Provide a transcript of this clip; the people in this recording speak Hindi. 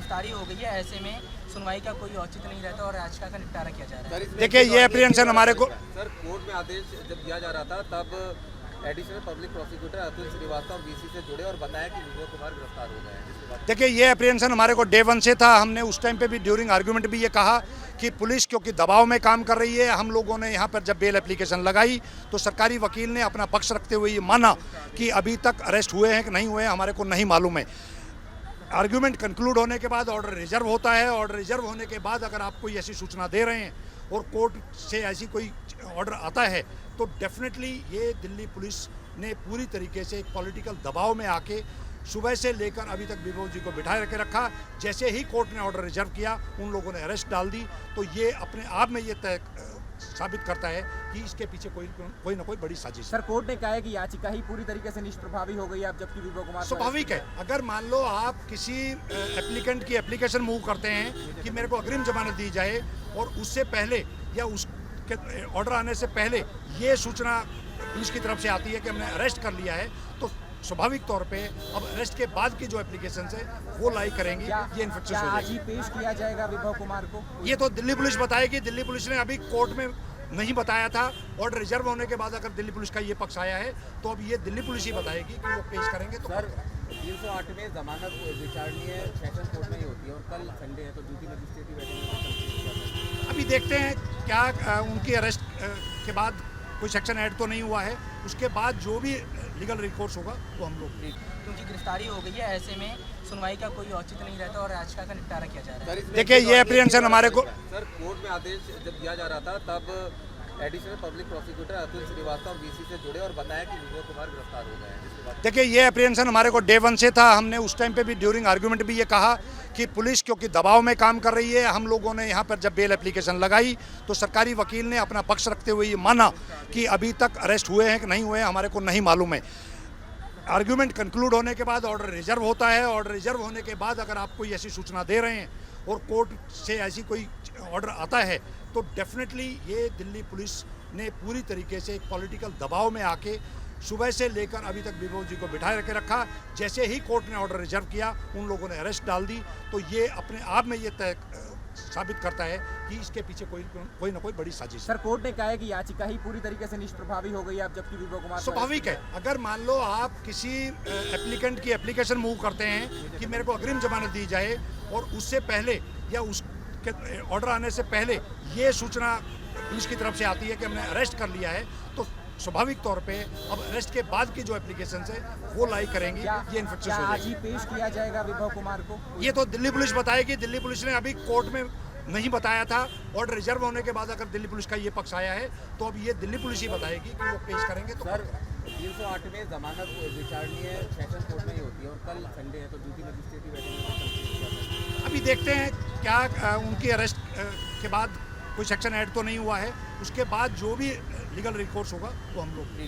गिरफ्तारी हो गई है, ऐसे में सुनवाई का कोई औचित्य नहीं रहता और याचिका का निपटारा किया जा रहा है। देखिए ये एप्रीहेंशन हमारे को सर कोर्ट में आदेश जब दिया जा रहा था तब additional public prosecutor Atul Srivastava VC से जुड़े और बताया कि विजय कुमार गिरफ्तार हो गए हैं, जिसके बाद देखिए ये एप्रीहेंशन हमारे को डे वन से था। हमने उस टाइम पे भी ड्यूरिंग आर्गुमेंट भी ये कहा कि पुलिस क्योंकि दबाव में काम कर रही है। हम लोगों ने यहाँ पर जब बेल एप्लीकेशन लगाई तो सरकारी वकील ने अपना पक्ष रखते हुए ये माना कि अभी तक अरेस्ट हुए हैं कि नहीं हुए हमारे को नहीं मालूम है। आर्ग्यूमेंट कंक्लूड होने के बाद ऑर्डर रिजर्व होता है। ऑर्डर रिजर्व होने के बाद अगर आप कोई ऐसी सूचना दे रहे हैं और कोर्ट से ऐसी कोई ऑर्डर आता है तो डेफिनेटली ये दिल्ली पुलिस ने पूरी तरीके से एक पॉलिटिकल दबाव में आके सुबह से लेकर अभी तक विभो जी को बिठाए रखे रखा। जैसे ही कोर्ट ने ऑर्डर रिजर्व किया उन लोगों ने अरेस्ट डाल दी। तो ये अपने आप में ये तय साबित करता है कि इसके पीछे कोई ना कोई बड़ी साजिश है। सर कोर्ट ने कहा है कि याचिका ही पूरी तरीके से निष्प्रभावी हो गई है, अब जबकि विभो कुमार स्वाभाविक है। अगर मान लो आप किसी एप्लीकेंट की एप्लीकेशन मूव करते हैं कि मेरे को अग्रिम जमानत दी जाए और उससे पहले या उसके ऑर्डर आने से पहले ये सूचना पुलिस की तरफ से आती है कि हमने अरेस्ट कर लिया है, तो स्वाभाविक तौर पे अब अरेस्ट के बाद की जो एप्लीकेशन है वो लाई करेंगे। ये इन्फेक्शस हो आज ही जाएगी। पेश किया जाएगा विभो कुमार को? ये तो दिल्ली पुलिस बताएगी। दिल्ली पुलिस ने अभी कोर्ट में नहीं बताया था। ऑर्डर रिजर्व होने के बाद अगर दिल्ली पुलिस का ये पक्ष आया है तो अब ये दिल्ली पुलिस ही बताएगी कि वो पेश करेंगे। तो सर 308 में जमानत विचारणीय सेशन कोर्ट में ही होती है और कल संडे है तो ड्यूटी मजिस्ट्रेट बैठेंगे। अभी देखते हैं क्या उनकी अरेस्ट के बाद कोई सेक्शन ऐड तो नहीं हुआ है। उसके बाद जो भी लीगल रिकोर्स होगा वो हम लोग क्योंकि गिरफ्तारी हो गई है, ऐसे में सुनवाई का कोई औचित्य नहीं रहता और याचिका का निपटारा किया जा रहा है। देखिए ये एप्रीहेंशन हमारे को सर कोर्ट में आदेश जब दिया जा रहा था तब additional public prosecutor Atul Srivastava VC से जुड़े और बताया कि विजय कुमार गिरफ्तार हो गए हैं, जिसके बाद देखिए ये एप्रीहेंशन हमारे को डे वन से था। हमने उस टाइम पे भी ड्यूरिंग आर्गुमेंट भी ये कहा कि पुलिस क्योंकि दबाव में काम कर रही है। हम लोगों ने यहाँ पर जब बेल एप्लीकेशन लगाई तो सरकारी वकील ने अपना पक्ष रखते हुए ये माना कि अभी तक अरेस्ट हुए हैं कि नहीं हुए हमारे को नहीं मालूम है। आर्ग्यूमेंट कंक्लूड होने के बाद ऑर्डर रिजर्व होता है। ऑर्डर रिजर्व होने के बाद अगर आप कोई ऐसी सूचना दे रहे हैं और कोर्ट से ऐसी कोई ऑर्डर आता है तो डेफिनेटली ये दिल्ली पुलिस ने पूरी तरीके से एक पॉलिटिकल दबाव में आके सुबह से लेकर अभी तक विभो जी को बिठाए रखे रखा। जैसे ही कोर्ट ने ऑर्डर रिजर्व किया उन लोगों ने अरेस्ट डाल दी। तो ये अपने आप में ये तय साबित करता है कि इसके पीछे कोई ना कोई बड़ी साजिश है। सर कोर्ट ने कहा है कि याचिका ही पूरी तरीके से निष्प्रभावी हो गई है, अब जबकि विभो कुमार स्वाभाविक है। अगर मान लो आप किसी एप्लीकेंट की एप्लीकेशन मूव करते हैं कि मेरे को अग्रिम जमानत दी जाए और उससे पहले या उसके ऑर्डर आने से पहले ये सूचना पुलिस की तरफ से आती है कि हमने अरेस्ट कर लिया है, तो स्वाभाविक तौर पे अब अरेस्ट के बाद की जो एप्लीकेशन है वो लाई करेंगे। ये इन्फेक्शस हो आज जाएगी। ही पेश किया जाएगा विभो कुमार को? ये तो दिल्ली पुलिस बताएगी। दिल्ली पुलिस ने अभी कोर्ट में नहीं बताया था। ऑर्डर रिजर्व होने के बाद अगर दिल्ली पुलिस का ये पक्ष आया है तो अब ये दिल्ली पुलिस ही बताएगी कि वो पेश करेंगे। तो सर 308 में जमानत विचारणीय सेशन कोर्ट में ही होती है और कल संडे है तो ड्यूटी मजिस्ट्रेट बैठेंगे। अभी देखते हैं क्या उनकी अरेस्ट के बाद कोई सेक्शन ऐड तो नहीं हुआ है। उसके बाद जो भी लीगल रिकोर्स होगा वो हम लोग